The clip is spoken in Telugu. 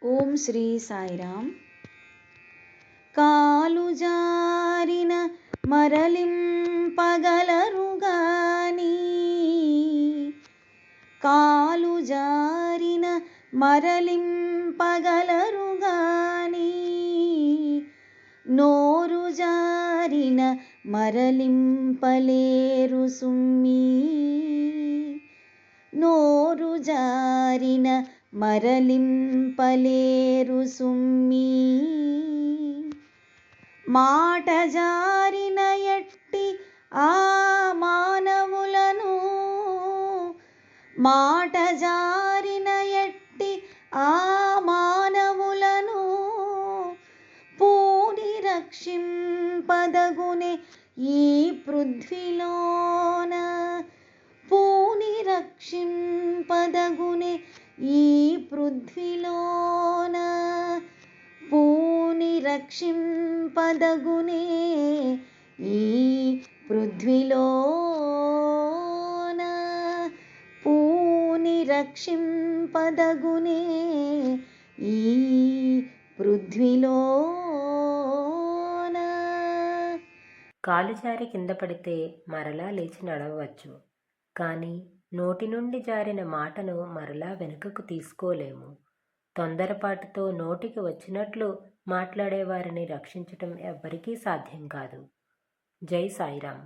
ఓం శ్రీ సాయిరామ్. కాలు జారిన మరలింపగలరు గాని, కాలు జారిన మరలింపగలరు గాని, నోరు జారిన మరలింపలేరు సుమ్మీ, నోరు జారిన మరలింపలేరు సుమ్మీ. మాట జారిన ఎట్టి ఆ మానవులను, మాట జారిన ఎట్టి ఆ మానవులను పూని రక్షింపదగునే ఈ పృథ్వీలోన, పూని రక్షింపదగునే ఈ పృథ్వీలోన, పూని రక్షింపదగునే ఈ పృథ్వీలోన, పూని రక్షింపదగునే ఈ పృథ్వీలోన. కాలు జారి కింద పడితే మరలా లేచి నడవవచ్చు, కానీ నోటి నుండి జారిన మాటను మరలా వెనుకకు తీసుకోలేము. తొందరపాటుతో నోటికి వచ్చినట్లు మాట్లాడేవారిని రక్షించటం ఎవ్వరికీ సాధ్యం కాదు. జై సాయిరామ్.